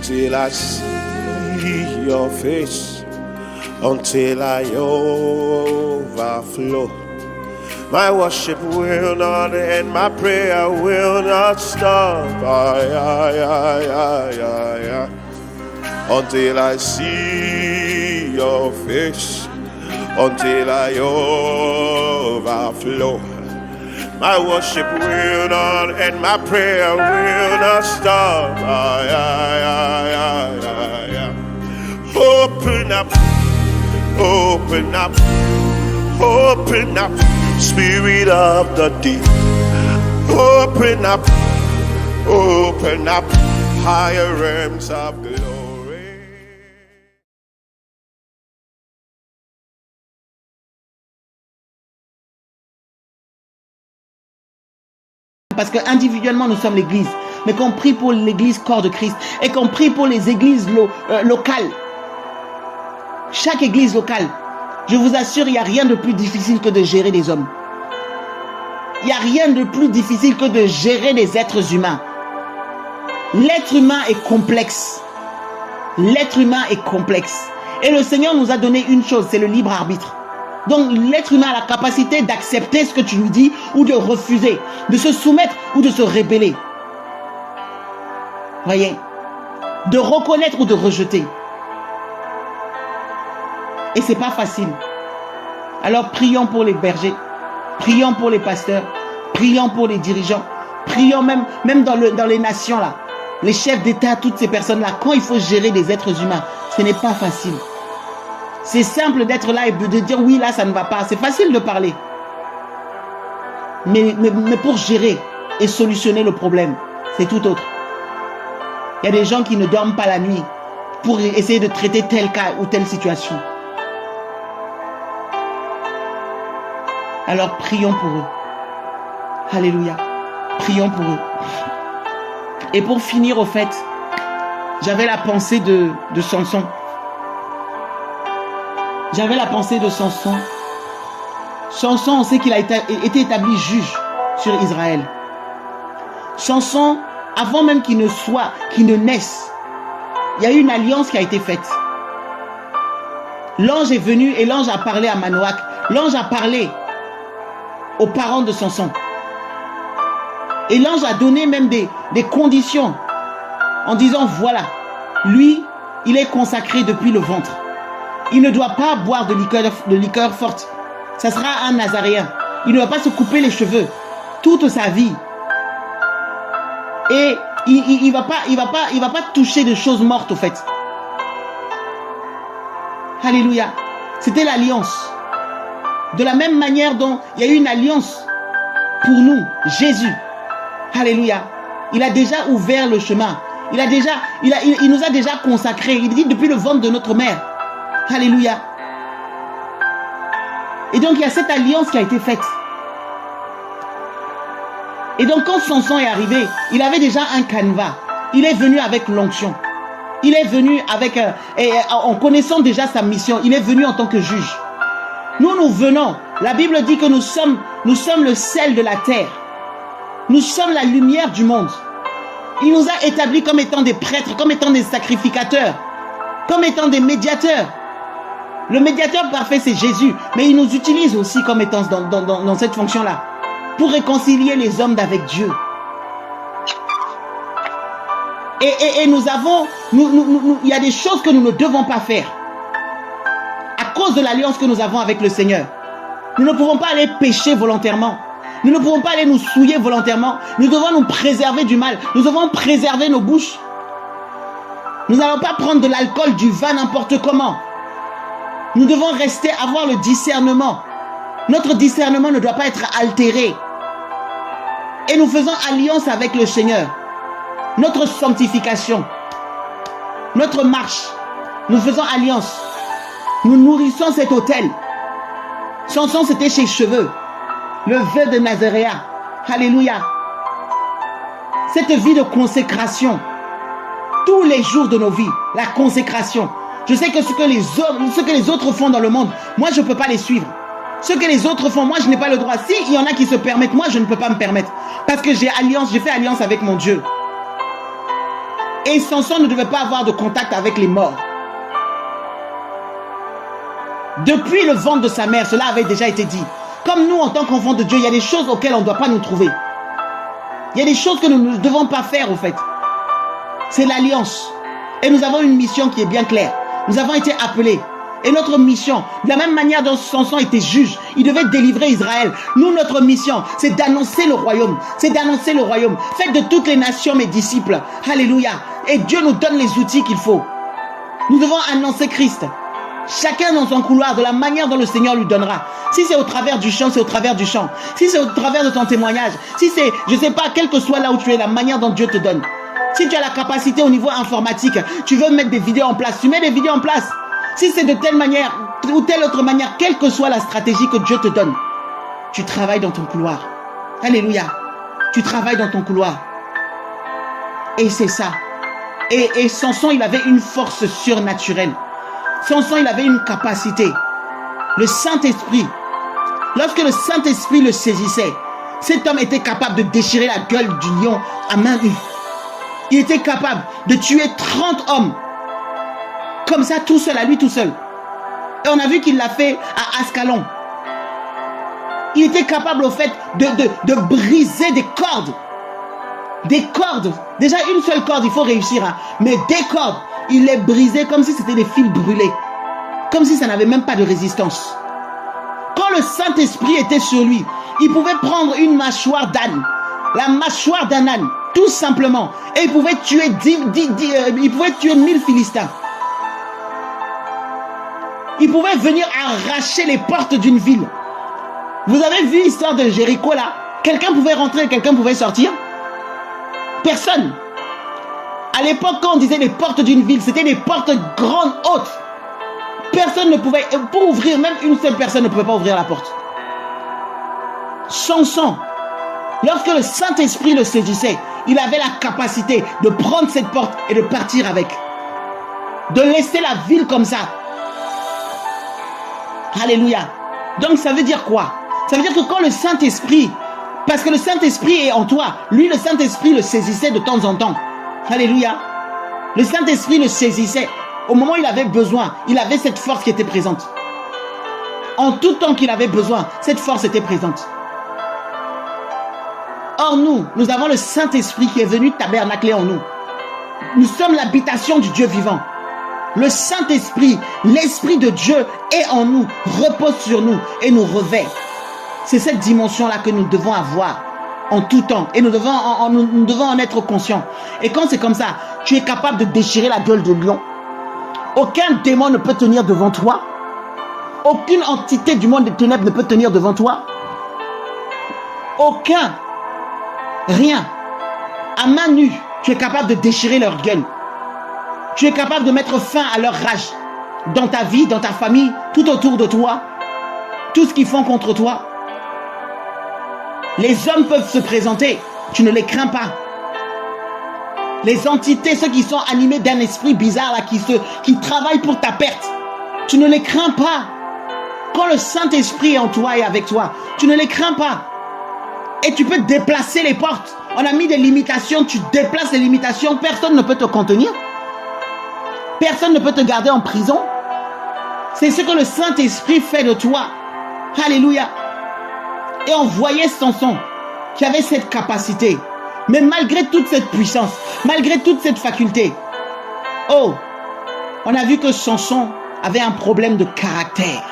until I see your face, until I overflow. My worship will not end, my prayer will not stop. Until I see your face, until I overflow. My worship will not end, my prayer will not stop. Open up, open up, open up, Spirit of the deep. Open up, higher realms of glory. Parce que individuellement nous sommes l'église, mais qu'on prie pour l'église corps de Christ et qu'on prie pour les églises locales. Chaque église locale, je vous assure, il n'y a rien de plus difficile que de gérer des hommes. Il n'y a rien de plus difficile que de gérer des êtres humains. L'être humain est complexe. L'être humain est complexe. Et le Seigneur nous a donné une chose, c'est le libre arbitre. Donc l'être humain a la capacité d'accepter ce que tu lui dis ou de refuser, de se soumettre ou de se rebeller. Voyez, de reconnaître ou de rejeter. Et c'est pas facile. Alors prions pour les bergers, prions pour les pasteurs, prions pour les dirigeants, prions même dans les nations là, les chefs d'État, toutes ces personnes là, quand il faut gérer des êtres humains, ce n'est pas facile. C'est simple d'être là et de dire oui, là, ça ne va pas. C'est facile de parler. Mais pour gérer et solutionner le problème, c'est tout autre. Il y a des gens qui ne dorment pas la nuit pour essayer de traiter tel cas ou telle situation. Alors prions pour eux. Alléluia. Prions pour eux. Et pour finir, au fait, j'avais la pensée de Samson. J'avais la pensée de Samson. Samson, on sait qu'il a été établi juge sur Israël. Samson, avant même qu'il ne naisse, il y a eu une alliance qui a été faite. L'ange est venu et l'ange a parlé à Manoach. L'ange a parlé aux parents de Samson. Et l'ange a donné même des conditions en disant voilà, lui, il est consacré depuis le ventre. Il ne doit pas boire de liqueur forte. Ça sera un nazaréen. Il ne va pas se couper les cheveux toute sa vie. Et il va pas toucher de choses mortes au fait. Alléluia. C'était l'alliance. De la même manière dont il y a eu une alliance pour nous, Jésus. Alléluia. Il a déjà ouvert le chemin. Il nous a déjà consacrés. Il dit depuis le ventre de notre mère. Alléluia. Et donc il y a cette alliance qui a été faite. Et donc quand Samson est arrivé, il avait déjà un canevas. Il est venu avec l'onction. Il est venu avec, en connaissant déjà sa mission, il est venu en tant que juge. Nous venons. La Bible dit que nous sommes le sel de la terre. Nous sommes la lumière du monde. Il nous a établis comme étant des prêtres, comme étant des sacrificateurs, comme étant des médiateurs. Le médiateur parfait, c'est Jésus. Mais il nous utilise aussi comme étant dans cette fonction-là. Pour réconcilier les hommes avec Dieu. Et nous avons... il y a des choses que nous ne devons pas faire. À cause de l'alliance que nous avons avec le Seigneur. Nous ne pouvons pas aller pécher volontairement. Nous ne pouvons pas aller nous souiller volontairement. Nous devons nous préserver du mal. Nous devons préserver nos bouches. Nous n'allons pas prendre de l'alcool, du vin, n'importe comment. Nous devons avoir le discernement. Notre discernement ne doit pas être altéré. Et nous faisons alliance avec le Seigneur. Notre sanctification, notre marche, nous faisons alliance. Nous nourrissons cet autel. Samson, c'était ses cheveux. Le vœu de Nazaréa. Alléluia. Cette vie de consécration. Tous les jours de nos vies. La consécration. Je sais que ce que les autres font dans le monde, moi je ne peux pas les suivre. Ce que les autres font, moi je n'ai pas le droit. Si il y en a qui se permettent, moi je ne peux pas me permettre. Parce que j'ai fait alliance avec mon Dieu. Et Samson ne devait pas avoir de contact avec les morts. Depuis le ventre de sa mère, cela avait déjà été dit. Comme nous, en tant qu'enfants de Dieu, il y a des choses auxquelles on ne doit pas nous trouver. Il y a des choses que nous ne devons pas faire, au fait. C'est l'alliance. Et nous avons une mission qui est bien claire. Nous avons été appelés. Et notre mission, de la même manière dont Samson était juge, il devait délivrer Israël. Nous, notre mission, c'est d'annoncer le royaume. C'est d'annoncer le royaume. Faites de toutes les nations mes disciples. Alléluia. Et Dieu nous donne les outils qu'il faut. Nous devons annoncer Christ. Chacun dans son couloir, de la manière dont le Seigneur lui donnera. Si c'est au travers du chant, c'est au travers du chant. Si c'est au travers de ton témoignage. Si c'est, je ne sais pas, quel que soit là où tu es, la manière dont Dieu te donne. Si tu as la capacité au niveau informatique, tu veux mettre des vidéos en place, tu mets des vidéos en place. Si c'est de telle manière ou telle autre manière, quelle que soit la stratégie que Dieu te donne, tu travailles dans ton couloir. Alléluia. Tu travailles dans ton couloir. Et c'est ça. Et Samson, il avait une force surnaturelle. Samson, il avait une capacité. Le Saint-Esprit. Lorsque le Saint-Esprit le saisissait, cet homme était capable de déchirer la gueule du lion à main nue. Il était capable de tuer 30 hommes. Comme ça, tout seul, à lui tout seul. Et on a vu qu'il l'a fait à Ascalon. Il était capable, au fait, de briser des cordes. Des cordes. Déjà, une seule corde, il faut réussir. Hein. Mais des cordes, il les brisait comme si c'était des fils brûlés. Comme si ça n'avait même pas de résistance. Quand le Saint-Esprit était sur lui, il pouvait prendre une mâchoire d'âne. La mâchoire d'un âne, tout simplement. Et il pouvait tuer 1000 Philistins. Il pouvait venir arracher les portes d'une ville. Vous avez vu l'histoire de Jéricho là? Quelqu'un pouvait rentrer, quelqu'un pouvait sortir? Personne. À l'époque, quand on disait les portes d'une ville, c'était des portes grandes, hautes. Personne ne pouvait, pour ouvrir, même une seule personne ne pouvait pas ouvrir la porte. Samson, lorsque le Saint-Esprit le saisissait, il avait la capacité de prendre cette porte et de partir avec. De laisser la ville comme ça. Alléluia. Donc ça veut dire quoi? Ça veut dire que quand le Saint-Esprit, parce que le Saint-Esprit est en toi, lui le Saint-Esprit le saisissait de temps en temps. Alléluia. Le Saint-Esprit le saisissait. Au moment où il avait besoin, il avait cette force qui était présente. En tout temps qu'il avait besoin, cette force était présente. Or nous avons le Saint-Esprit qui est venu tabernacler en nous. Nous sommes l'habitation du Dieu vivant. Le Saint-Esprit, l'Esprit de Dieu est en nous, repose sur nous et nous revêt. C'est cette dimension-là que nous devons avoir en tout temps. Et nous devons en être conscients. Et quand c'est comme ça, tu es capable de déchirer la gueule de lion. Aucun démon ne peut tenir devant toi. Aucune entité du monde des ténèbres ne peut tenir devant toi. Aucun. Rien. À main nue, tu es capable de déchirer leur gueule. Tu es capable de mettre fin à leur rage. Dans ta vie, dans ta famille, tout autour de toi. Tout ce qu'ils font contre toi. Les hommes peuvent se présenter. Tu ne les crains pas. Les entités, ceux qui sont animés d'un esprit bizarre là, qui travaillent pour ta perte, tu ne les crains pas. Quand le Saint-Esprit est en toi et avec toi, tu ne les crains pas. Et tu peux déplacer les portes. On a mis des limitations, tu déplaces les limitations, personne ne peut te contenir. Personne ne peut te garder en prison. C'est ce que le Saint-Esprit fait de toi. Alléluia. Et on voyait Samson qui avait cette capacité. Mais malgré toute cette puissance, malgré toute cette faculté, oh, on a vu que Samson avait un problème de caractère.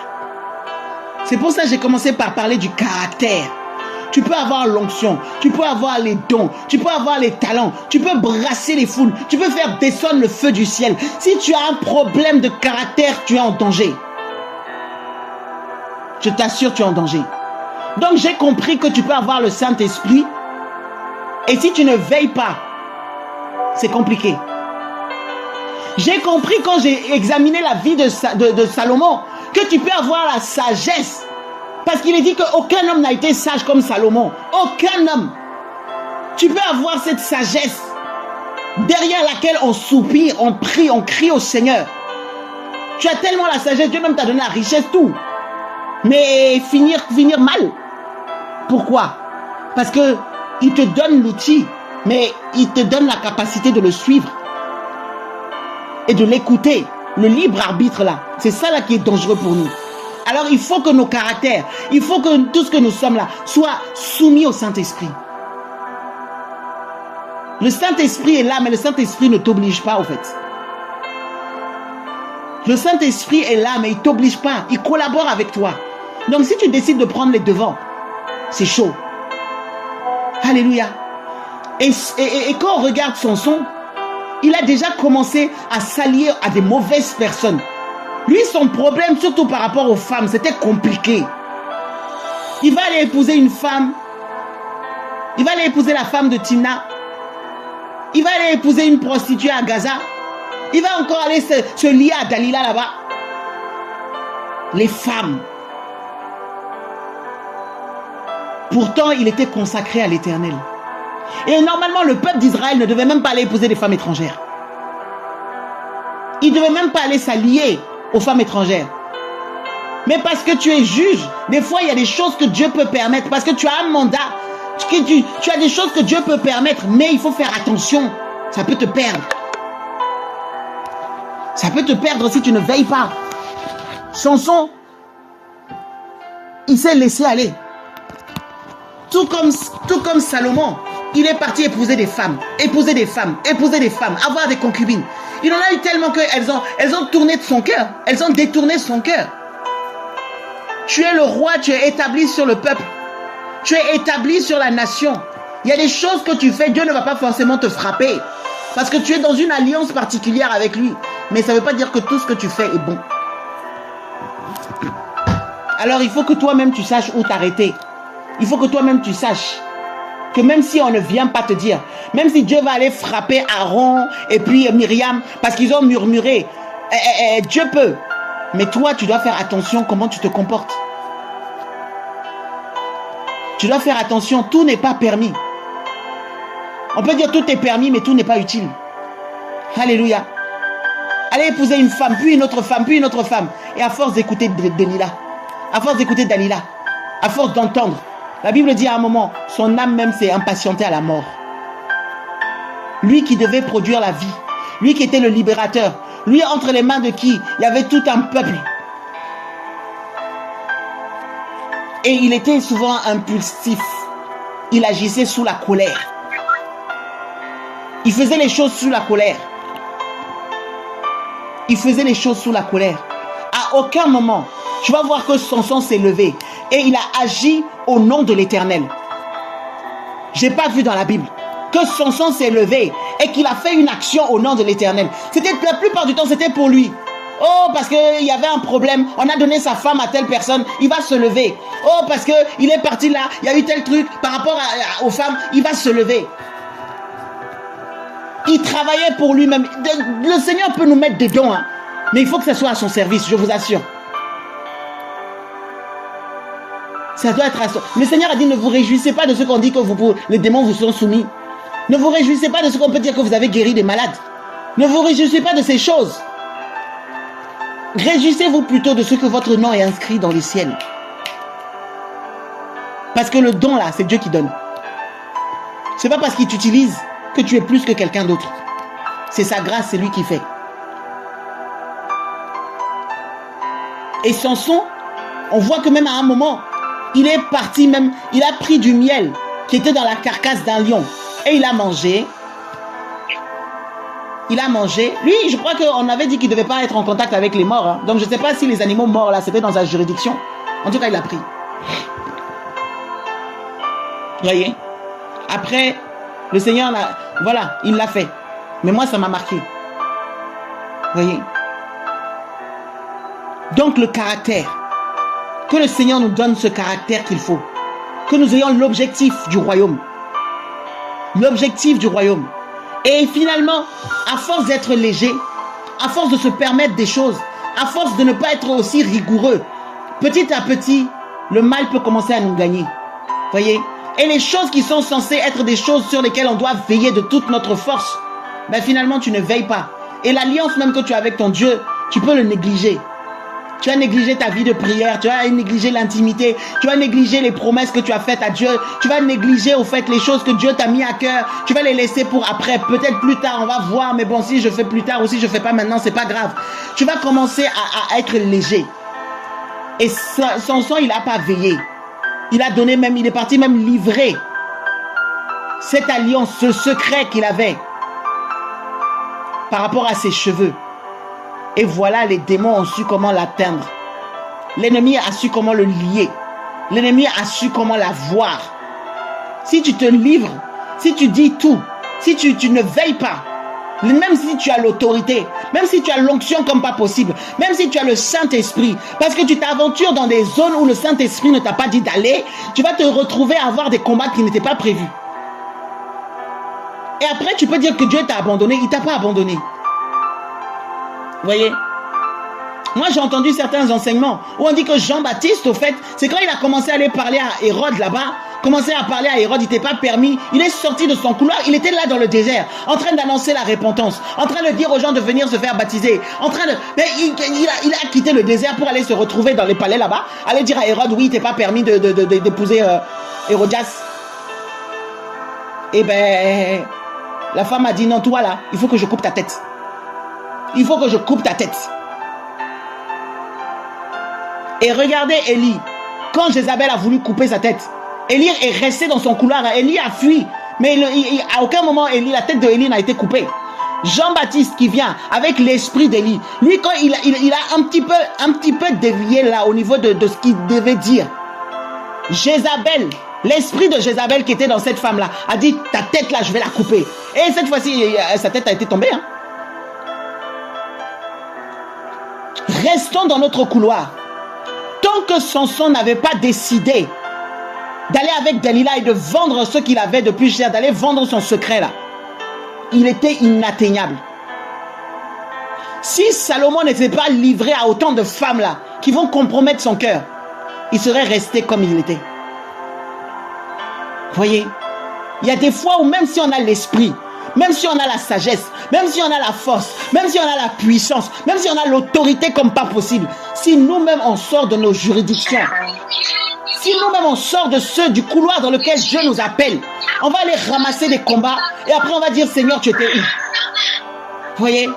C'est pour ça que j'ai commencé par parler du caractère. Tu peux avoir l'onction, tu peux avoir les dons, tu peux avoir les talents, tu peux brasser les foules, tu peux faire descendre le feu du ciel. Si tu as un problème de caractère, tu es en danger. Je t'assure, tu es en danger. Donc j'ai compris que tu peux avoir le Saint-Esprit. Et si tu ne veilles pas, c'est compliqué. J'ai compris quand j'ai examiné la vie de Salomon que tu peux avoir la sagesse. Parce qu'il est dit qu'aucun homme n'a été sage comme Salomon. Aucun homme. Tu peux avoir cette sagesse derrière laquelle on soupire, on prie, on crie au Seigneur. Tu as tellement la sagesse, Dieu même t'a donné la richesse, tout. Mais finir mal. Pourquoi? Parce que il te donne l'outil, mais il te donne la capacité de le suivre. et de l'écouter. Le libre arbitre là, c'est ça là qui est dangereux pour nous. Alors il faut que nos caractères, il faut que tout ce que nous sommes là soit soumis au Saint-Esprit. Le Saint-Esprit est là, mais le Saint-Esprit ne t'oblige pas au fait. Le Saint-Esprit est là, mais il ne t'oblige pas. Il collabore avec toi. Donc si tu décides de prendre les devants, c'est chaud. Alléluia. Et quand on regarde Samson, il a déjà commencé à s'allier à des mauvaises personnes. Lui, son problème, surtout par rapport aux femmes, c'était compliqué. Il va aller épouser une femme. Il va aller épouser la femme de Timna. Il va aller épouser une prostituée à Gaza. Il va encore aller se lier à Dalila là-bas. Les femmes. Pourtant, il était consacré à l'Éternel. Et normalement, le peuple d'Israël ne devait même pas aller épouser des femmes étrangères. Il ne devait même pas aller s'allier aux femmes étrangères. Mais parce que tu es juge, des fois, il y a des choses que Dieu peut permettre. Parce que tu as un mandat. Tu as des choses que Dieu peut permettre. Mais il faut faire attention. Ça peut te perdre. Ça peut te perdre si tu ne veilles pas. Samson, il s'est laissé aller. Tout comme Salomon, il est parti épouser des femmes, avoir des concubines. Il en a eu tellement qu'elles ont tourné de son cœur, elles ont détourné son cœur. Tu es le roi, tu es établi sur le peuple, tu es établi sur la nation. Il y a des choses que tu fais, Dieu ne va pas forcément te frapper, parce que tu es dans une alliance particulière avec lui. Mais ça ne veut pas dire que tout ce que tu fais est bon. Alors il faut que toi-même tu saches où t'arrêter. Il faut que toi-même tu saches que même si on ne vient pas te dire, même si Dieu va aller frapper Aaron et puis Myriam parce qu'ils ont murmuré, Dieu peut. Mais toi, tu dois faire attention comment tu te comportes. Tu dois faire attention, tout n'est pas permis. On peut dire tout est permis, mais tout n'est pas utile. Alléluia. Allez épouser une femme, puis une autre femme, puis une autre femme. Et à force d'écouter Dalila, à force d'écouter Dalila, à force d'entendre, la Bible dit à un moment, son âme même s'est impatientée à la mort. Lui qui devait produire la vie, lui qui était le libérateur, lui entre les mains de qui il y avait tout un peuple. Et il était souvent impulsif. Il agissait sous la colère. Il faisait les choses sous la colère. Il faisait les choses sous la colère. À aucun moment, tu vas voir que Samson s'est levé et il a agi au nom de l'Éternel. Je n'ai pas vu dans la Bible que Samson s'est levé et qu'il a fait une action au nom de l'Éternel. La plupart du temps, c'était pour lui. Oh, parce qu'il y avait un problème, on a donné sa femme à telle personne, il va se lever. Oh, parce qu'il est parti là, il y a eu tel truc par rapport aux femmes, il va se lever. Il travaillait pour lui-même. Le Seigneur peut nous mettre des dons, hein, mais il faut que ça soit à son service, je vous assure. Ça doit être à son... Le Seigneur a dit, ne vous réjouissez pas de ce qu'on dit que les démons vous sont soumis. Ne vous réjouissez pas de ce qu'on peut dire que vous avez guéri des malades. Ne vous réjouissez pas de ces choses. Réjouissez-vous plutôt de ce que votre nom est inscrit dans les ciels. Parce que le don là, c'est Dieu qui donne. C'est pas parce qu'il t'utilise que tu es plus que quelqu'un d'autre. C'est sa grâce, c'est lui qui fait. Et Samson, on voit que même à un moment, il est parti même, il a pris du miel qui était dans la carcasse d'un lion. Et il a mangé. Il a mangé. Lui, je crois qu'on avait dit qu'il ne devait pas être en contact avec les morts. Hein. Donc je ne sais pas si les animaux morts là, c'était dans sa juridiction. En tout cas, il a pris. Vous voyez? Après, le Seigneur, voilà, il l'a fait. Mais moi, ça m'a marqué. Vous voyez? Donc le caractère. Que le Seigneur nous donne ce caractère qu'il faut. Que nous ayons l'objectif du royaume. L'objectif du royaume. Et finalement, à force d'être léger, à force de se permettre des choses, à force de ne pas être aussi rigoureux, petit à petit, le mal peut commencer à nous gagner. Voyez? Et les choses qui sont censées être des choses sur lesquelles on doit veiller de toute notre force, ben finalement, tu ne veilles pas. Et l'alliance même que tu as avec ton Dieu, tu peux le négliger. Tu vas négliger ta vie de prière, tu vas négliger l'intimité, tu vas négliger les promesses que tu as faites à Dieu, tu vas négliger au fait les choses que Dieu t'a mis à cœur, tu vas les laisser pour après, peut-être plus tard, on va voir, mais bon, si je fais plus tard ou si je fais pas maintenant, c'est pas grave. Tu vas commencer à être léger. Et Samson, il n'a pas veillé. Il a donné même, il est parti même livrer cette alliance, ce secret qu'il avait par rapport à ses cheveux. Et voilà, les démons ont su comment l'atteindre. L'ennemi a su comment le lier. L'ennemi a su comment la voir. Si tu te livres, si tu dis tout, si tu ne veilles pas, même si tu as l'autorité, même si tu as l'onction comme pas possible, même si tu as le Saint-Esprit, parce que tu t'aventures dans des zones où le Saint-Esprit ne t'a pas dit d'aller, tu vas te retrouver à avoir des combats qui n'étaient pas prévus. Et après, tu peux dire que Dieu t'a abandonné. Il ne t'a pas abandonné. Vous voyez? Moi, j'ai entendu certains enseignements où on dit que Jean-Baptiste, au fait, c'est quand il a commencé à aller parler à Hérode là-bas, commencé à parler à Hérode, il n'était pas permis. Il est sorti de son couloir, il était là dans le désert, en train d'annoncer la repentance, en train de dire aux gens de venir se faire baptiser, en train de... Mais il a quitté le désert pour aller se retrouver dans les palais là-bas, aller dire à Hérode, oui, il n'était pas permis d'épouser Hérodias. Eh ben... La femme a dit, non, toi là, il faut que je coupe ta tête. Il faut que je coupe ta tête. Et regardez Élie. Quand Jézabel a voulu couper sa tête, Élie est resté dans son couloir. Élie a fui. Mais à aucun moment, la tête de Élie n'a été coupée. Jean-Baptiste qui vient avec l'esprit d'Élie. Lui, quand il a un petit peu dévié là au niveau de ce qu'il devait dire. Jézabel, l'esprit de Jézabel qui était dans cette femme-là, a dit, ta tête là, je vais la couper. Et cette fois-ci, sa tête a été tombée. Hein. Restons dans notre couloir. Tant que Samson n'avait pas décidé d'aller avec Dalila et de vendre ce qu'il avait de plus cher, d'aller vendre son secret là, il était inatteignable. Si Salomon n'était pas livré à autant de femmes là, qui vont compromettre son cœur, il serait resté comme il était. Vous voyez, il y a des fois où même si on a l'esprit, même si on a la sagesse, même si on a la force, même si on a la puissance, même si on a l'autorité comme pas possible, si nous-mêmes on sort de nos juridictions, si nous-mêmes on sort de ceux du couloir dans lequel Dieu nous appelle, on va aller ramasser des combats et après on va dire, Seigneur, tu étais où? Vous voyez?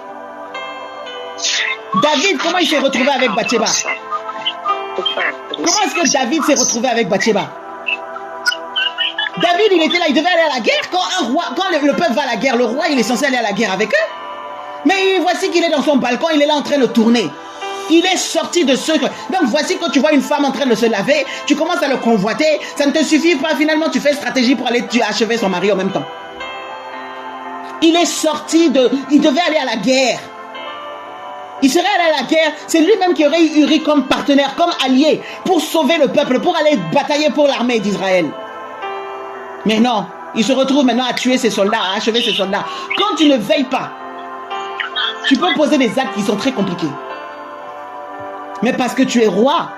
David, comment il s'est retrouvé avec Bathsheba? Comment est-ce que David s'est retrouvé avec Bathsheba? David, il était là, il devait aller à la guerre. Quand le peuple va à la guerre, le roi, il est censé aller à la guerre avec eux. Mais voici qu'il est dans son balcon, il est là en train de tourner. Il est sorti de ce... Donc voici quand tu vois une femme en train de se laver, tu commences à le convoiter, ça ne te suffit pas, finalement tu fais stratégie pour aller achever son mari en même temps. Il est sorti de... Il devait aller à la guerre. Il serait allé à la guerre, c'est lui-même qui aurait eu Uri comme partenaire, comme allié, pour sauver le peuple, pour aller batailler pour l'armée d'Israël. Mais non, il se retrouve maintenant à tuer ses soldats, à achever ses soldats. Quand tu ne veilles pas, tu peux poser des actes qui sont très compliqués. Mais parce que tu es roi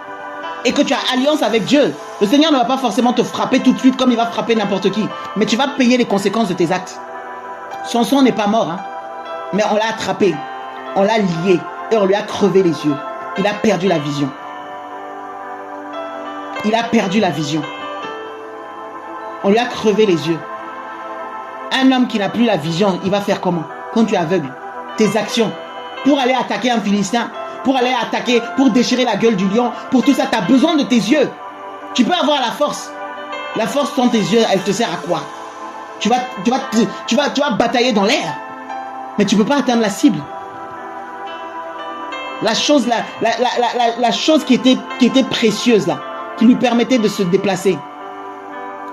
et que tu as alliance avec Dieu, le Seigneur ne va pas forcément te frapper tout de suite comme il va frapper n'importe qui. Mais tu vas payer les conséquences de tes actes. Samson n'est pas mort, hein, mais on l'a attrapé, on l'a lié et on lui a crevé les yeux. Il a perdu la vision. Il a perdu la vision. On lui a crevé les yeux. Un homme qui n'a plus la vision, il va faire comment? Quand tu es aveugle, tes actions, pour aller attaquer un Philistin, pour aller attaquer, pour déchirer la gueule du lion, pour tout ça, tu as besoin de tes yeux. Tu peux avoir la force. La force sans tes yeux, elle te sert à quoi? Tu vas batailler dans l'air, mais tu ne peux pas atteindre la cible. La chose qui était précieuse là, qui lui permettait de se déplacer.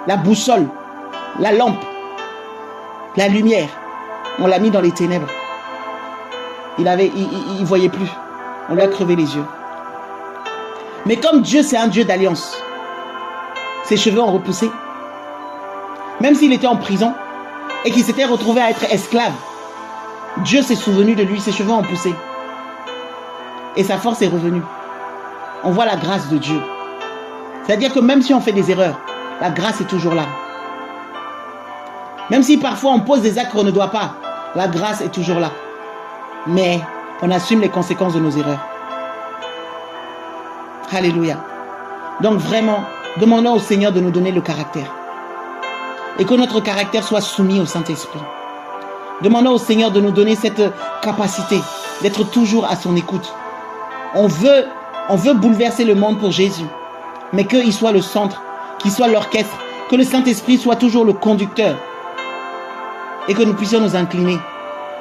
La boussole, la lampe, la lumière, on l'a mis dans les ténèbres. Il voyait plus. On lui a crevé les yeux. Mais comme Dieu, c'est un Dieu d'alliance, ses cheveux ont repoussé. Même s'il était en prison et qu'il s'était retrouvé à être esclave, Dieu s'est souvenu de lui, ses cheveux ont poussé. Et sa force est revenue. On voit la grâce de Dieu. C'est-à-dire que même si on fait des erreurs, la grâce est toujours là. Même si parfois on pose des actes qu'on ne doit pas, la grâce est toujours là. Mais on assume les conséquences de nos erreurs. Alléluia. Donc vraiment, demandons au Seigneur de nous donner le caractère. Et que notre caractère soit soumis au Saint-Esprit. Demandons au Seigneur de nous donner cette capacité d'être toujours à son écoute. On veut bouleverser le monde pour Jésus, mais qu'il soit le centre, qu'il soit l'orchestre, que le Saint-Esprit soit toujours le conducteur et que nous puissions nous incliner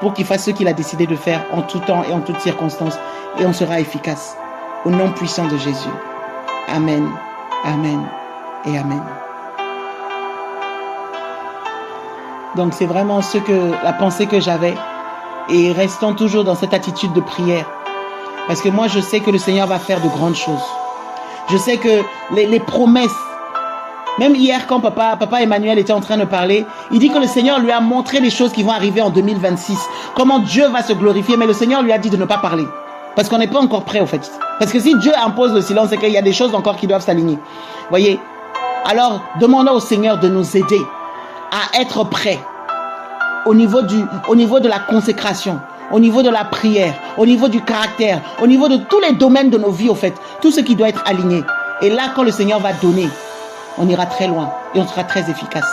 pour qu'il fasse ce qu'il a décidé de faire en tout temps et en toutes circonstances, et on sera efficace. Au nom puissant de Jésus. Amen, amen et amen. Donc c'est vraiment la pensée que j'avais, et restons toujours dans cette attitude de prière, parce que moi je sais que le Seigneur va faire de grandes choses. Je sais que les promesses, même hier quand papa Emmanuel était en train de parler, il dit que le Seigneur lui a montré les choses qui vont arriver en 2026, comment Dieu va se glorifier, mais le Seigneur lui a dit de ne pas parler, parce qu'on n'est pas encore prêt au fait. Parce que si Dieu impose le silence, c'est qu'il y a des choses encore qui doivent s'aligner. Voyez? Alors demandons au Seigneur de nous aider à être prêts au niveau de la consécration, au niveau de la prière, au niveau du caractère, au niveau de tous les domaines de nos vies, au fait, tout ce qui doit être aligné. Et là, quand le Seigneur va donner, on ira très loin et on sera très efficace.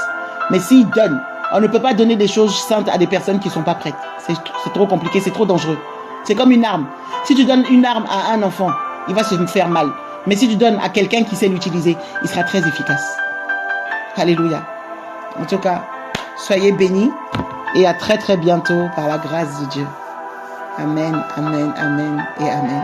Mais s'il donne, on ne peut pas donner des choses saintes à des personnes qui ne sont pas prêtes. C'est trop compliqué, c'est trop dangereux. C'est comme une arme. Si tu donnes une arme à un enfant, il va se faire mal. Mais si tu donnes à quelqu'un qui sait l'utiliser, il sera très efficace. Alléluia. En tout cas, soyez bénis et à très très bientôt par la grâce de Dieu. Amen, amen, amen et amen.